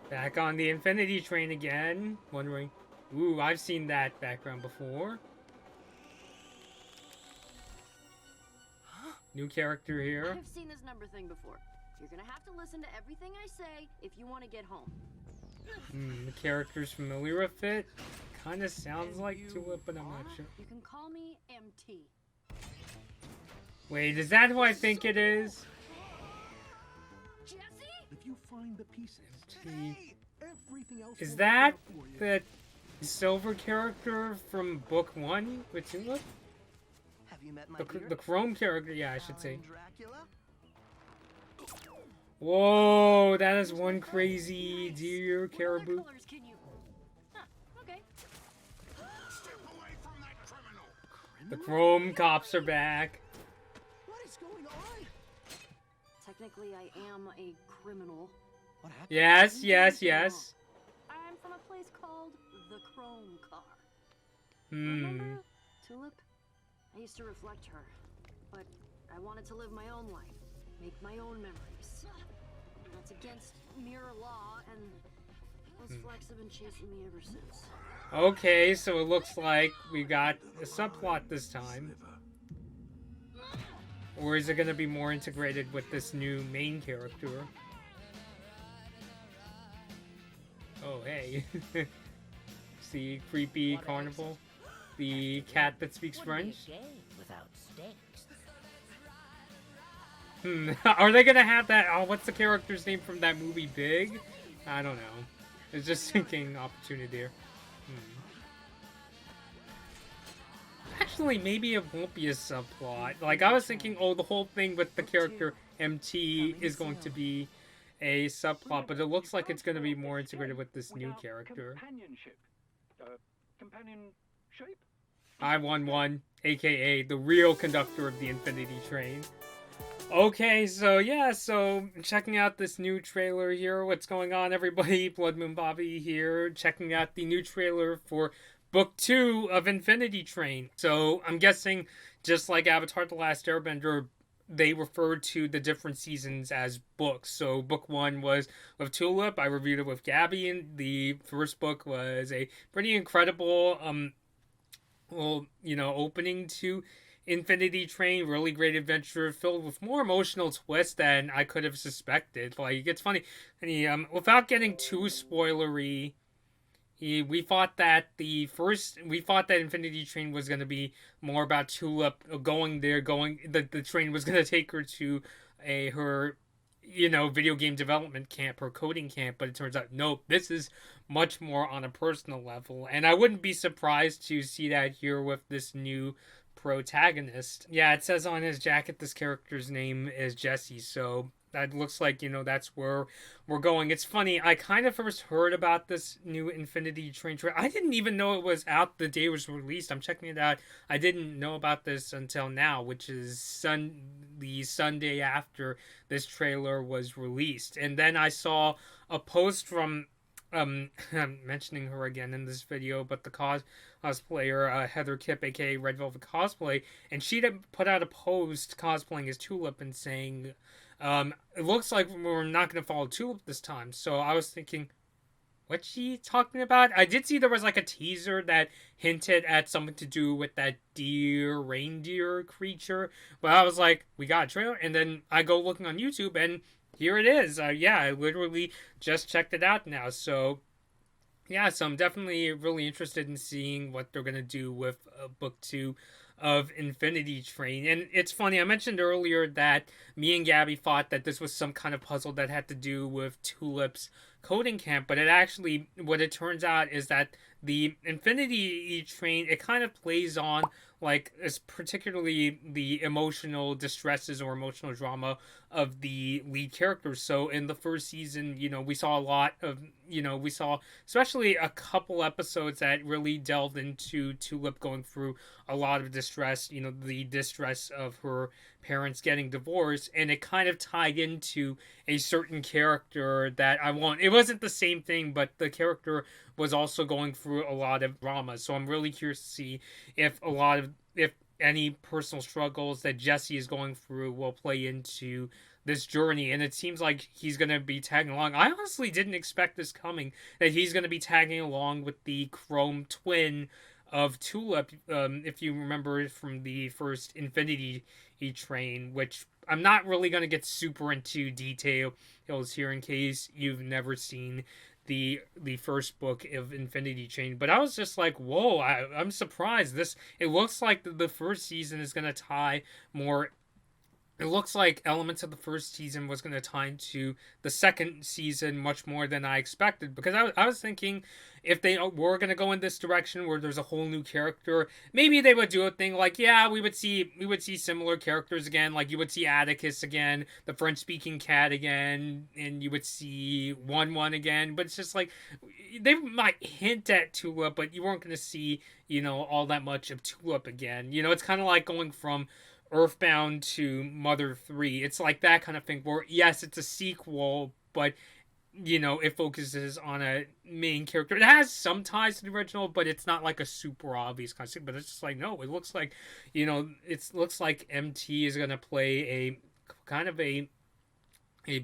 Back on the Infinity Train again. Wondering, ooh, I've seen that background before. New character here. I've seen this number thing before. You're gonna have to listen to everything I say if you want to get home. The character's familiar with it. Kind of sounds like Tulip, but I'm not sure. You can call me MT. Wait, is that who I think it is? Jesse? If you find the pieces, MT. everything else Is will that work out for you. the silver character from book 1 with Tulip? Have you met my The chrome character, yeah, I should say. Dracula? Whoa, that is one crazy deer What other caribou. colors can you? Huh, okay. Step away from that criminal. The chrome cops are back. What is going on? Technically, I am a criminal. What happened? Yes, yes, yes. I'm from a place called the Chrome Car. Hmm. Remember, Tulip? I used to reflect her, but I wanted to live my own life, make my own memories. That's against mirror law, and those flecks have been chasing me ever since. Okay, so it looks like we got a subplot this time. Or is it going to be more integrated with this new main character? Oh, hey. See, creepy carnival. The cat that speaks French. Without stakes. Are they going to have that? Oh, what's the character's name from that movie, Big? I don't know. It's just thinking opportunity there. Actually, maybe it won't be a subplot. Like, I was thinking, oh, the whole thing with the character MT is going to be a subplot, but it looks like it's going to be more integrated with this new character. Companionship. Companionship? I-11, aka the real conductor of the Infinity Train. Okay, so yeah, so checking out this new trailer here. What's going on, everybody? Blood Moon Bobby here, checking out the new trailer for Book 2 of Infinity Train. So I'm guessing, just like Avatar The Last Airbender, they referred to the different seasons as books. So Book 1 was with Tulip. I reviewed it with Gabby, and the first book was a pretty incredible, opening to Infinity Train. Really great adventure filled with more emotional twists than I could have suspected. Like, it's funny, and without getting too spoilery, we thought that Infinity Train was going to be more about Tulip going there, the train was going to take her to her video game development camp, her coding camp, but it turns out, nope, this is much more on a personal level, and I wouldn't be surprised to see that here with this new protagonist. Yeah, it says on his jacket this character's name is Jesse, so that looks like, that's where we're going. It's funny, I kind of first heard about this new Infinity Train trailer. I didn't even know it was out the day it was released. I'm checking it out. I didn't know about this until now, which is the Sunday after this trailer was released. And then I saw a post from I'm mentioning her again in this video, but the cosplayer Heather Kipp, aka Red Velvet Cosplay, and she put out a post cosplaying as Tulip and saying, it looks like we're not going to follow Tulip this time. So I was thinking, what's she talking about? I did see there was like a teaser that hinted at something to do with that reindeer creature, but I was like, we got a trailer, and then I go looking on YouTube, and here it is. Yeah, I literally just checked it out now. So yeah, so I'm definitely really interested in seeing what they're gonna do with book 2 of Infinity Train. And it's funny, I mentioned earlier that me and Gabby thought that this was some kind of puzzle that had to do with Tulip's coding camp, but what it turns out is that the Infinity Train, it kind of plays on, like, is particularly the emotional distresses or emotional drama of the lead characters. So in the first season, we saw a lot of, we saw especially a couple episodes that really delved into Tulip going through a lot of distress, the distress of her parents getting divorced, and it kind of tied into a certain character that it wasn't the same thing, but the character was also going through a lot of drama. So I'm really curious to see if any personal struggles that Jesse is going through will play into this journey, and it seems like he's going to be tagging along. I honestly didn't expect this coming, that he's going to be tagging along with the Chrome twin of Tulip, if you remember from the first Infinity Train, which I'm not really going to get super into details here in case you've never seen the first book of Infinity Chain, but I was just like, whoa, I'm surprised. It looks like the first season is going to tie more. It looks like elements of the first season was going to tie into the second season much more than I expected, because I was thinking if they were going to go in this direction where there's a whole new character, maybe they would do a thing like, yeah, we would see similar characters again, like you would see Atticus again, the French speaking cat again, and you would see 1-1 again, but it's just like they might hint at Tulip, but you weren't going to see, all that much of Tulip again. It's kind of like going from Earthbound to Mother 3. It's like that kind of thing where, yes, it's a sequel, but, it focuses on a main character. It has some ties to the original, but it's not like a super obvious kind of thing. But it's just like, no, it looks like, it looks like MT is going to play a kind of a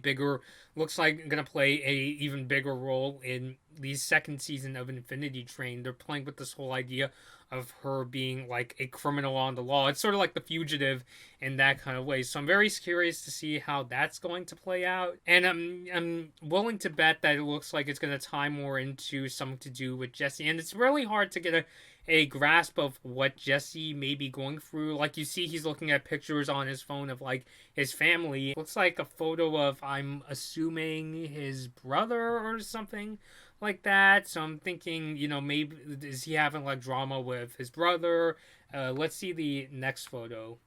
bigger, looks like going to play a even bigger role in the second season of Infinity Train. They're playing with this whole idea of her being like a criminal on the law. It's sort of like The Fugitive in that kind of way. So I'm very curious to see how that's going to play out. And I'm willing to bet that it looks like it's going to tie more into something to do with Jesse. And it's really hard to get a grasp of what Jesse may be going through. Like, you see he's looking at pictures on his phone of like his family. It looks like a photo of, I'm assuming, his brother or something like that. So I'm thinking, maybe is he having like drama with his brother? Let's see the next photo.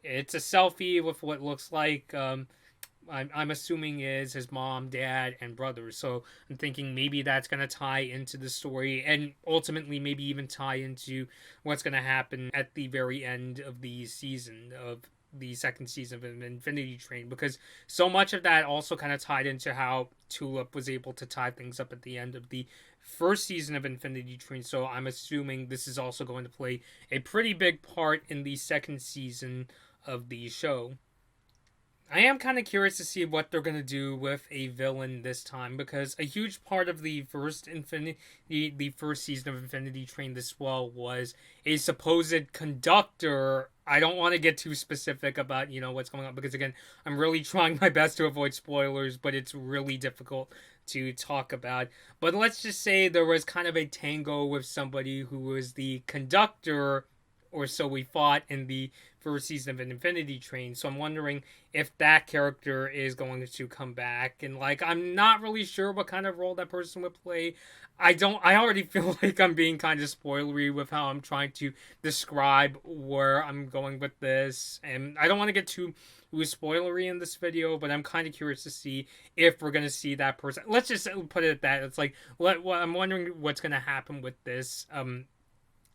It's a selfie with what looks like I'm assuming is his mom, dad, and brother. So I'm thinking maybe that's going to tie into the story, and ultimately maybe even tie into what's going to happen at the very end of the season, of the second season of Infinity Train, because so much of that also kind of tied into how Tulip was able to tie things up at the end of the first season of Infinity Train. So I'm assuming this is also going to play a pretty big part in the second season of the show. I am kind of curious to see what they're going to do with a villain this time, because a huge part of the first season of Infinity Train this well was a supposed conductor. I don't want to get too specific about, what's going on, because again, I'm really trying my best to avoid spoilers, but it's really difficult to talk about. But let's just say there was kind of a tango with somebody who was the conductor, or so we thought, in the first season of an Infinity Train. So I'm wondering if that character is going to come back, and like, I'm not really sure what kind of role that person would play. I already feel like I'm being kind of spoilery with how I'm trying to describe where I'm going with this, and I don't want to get too spoilery in this video, but I'm kind of curious to see if we're going to see that person. Let's just put it at that. It's like, I'm wondering what's going to happen with this,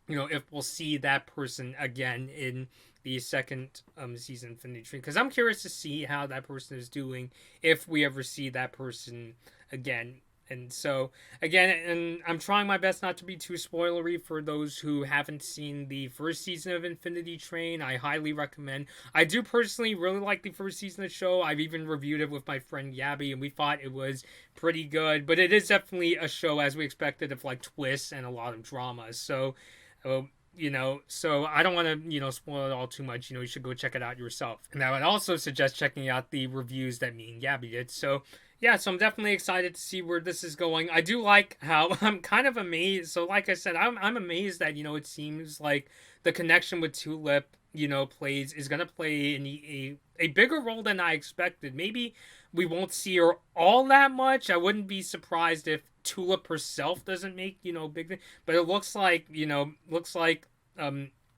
if we'll see that person again in the second season of Infinity Train, because I'm curious to see how that person is doing if we ever see that person again. And so, again, and I'm trying my best not to be too spoilery for those who haven't seen the first season of Infinity Train. I highly recommend. I do personally really like the first season of the show. I've even reviewed it with my friend Yabby, and we thought it was pretty good. But it is definitely a show, as we expected, of like twists and a lot of drama. So, so I don't want to, spoil it all too much. You should go check it out yourself. And I would also suggest checking out the reviews that me and Gabby did. So, yeah, so I'm definitely excited to see where this is going. I do like how I'm kind of amazed. So, like I said, I'm amazed that, it seems like the connection with Tulip, is going to play in a bigger role than I expected. Maybe we won't see her all that much. I wouldn't be surprised if Tulip herself doesn't make, big thing. But it looks like,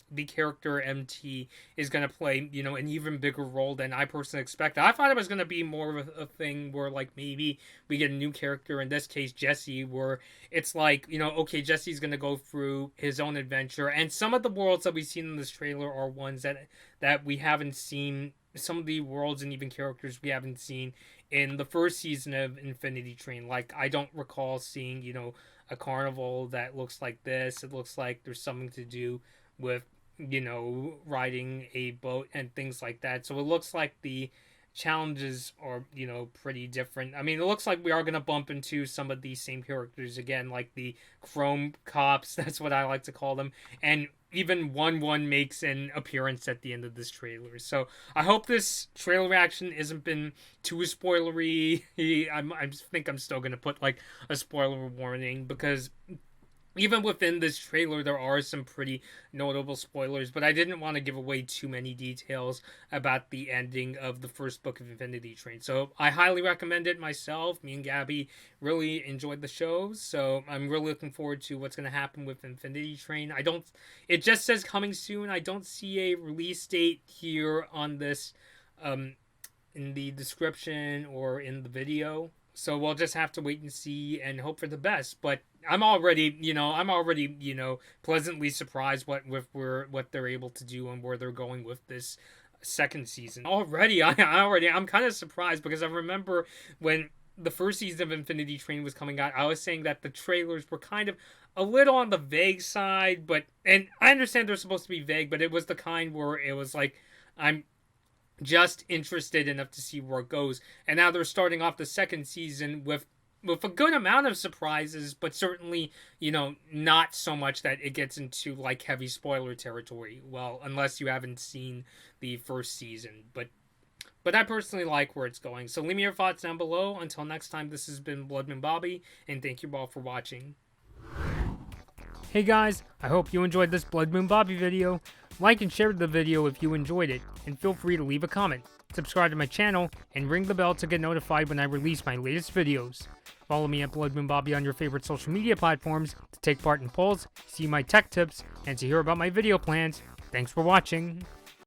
the character MT is going to play, an even bigger role than I personally expected. I thought it was going to be more of a thing where, like, maybe we get a new character, in this case, Jesse, where it's like, okay, Jesse's going to go through his own adventure. And some of the worlds that we've seen in this trailer are ones that we haven't seen. Some of the worlds and even characters we haven't seen in the first season of Infinity Train. Like, I don't recall seeing, a carnival that looks like this. It looks like there's something to do with, riding a boat and things like that. So it looks like the challenges are, pretty different. I mean, it looks like we are going to bump into some of these same characters again, like the Chrome Cops, that's what I like to call them, and even 1-1 makes an appearance at the end of this trailer. So I hope this trailer reaction isn't been too spoilery. I think I'm still going to put, like, a spoiler warning, because even within this trailer, there are some pretty notable spoilers, but I didn't want to give away too many details about the ending of the first book of Infinity Train. So I highly recommend it myself. Me and Gabby really enjoyed the show, so I'm really looking forward to what's going to happen with Infinity Train. It just says coming soon. I don't see a release date here on this, in the description or in the video. So we'll just have to wait and see and hope for the best. But I'm already, pleasantly surprised what they're able to do and where they're going with this second season. I'm kind of surprised, because I remember when the first season of Infinity Train was coming out, I was saying that the trailers were kind of a little on the vague side, and I understand they're supposed to be vague, but it was the kind where it was like, I'm just interested enough to see where it goes. And now they're starting off the second season with a good amount of surprises, but certainly, not so much that it gets into, like, heavy spoiler territory. Well, unless you haven't seen the first season. But I personally like where it's going. So leave me your thoughts down below. Until next time, this has been Bloodman Bobby, and thank you all for watching. Hey guys, I hope you enjoyed this Blood Moon Bobby video. Like and share the video if you enjoyed it, and feel free to leave a comment. Subscribe to my channel, and ring the bell to get notified when I release my latest videos. Follow me at Blood Moon Bobby on your favorite social media platforms to take part in polls, see my tech tips, and to hear about my video plans. Thanks for watching.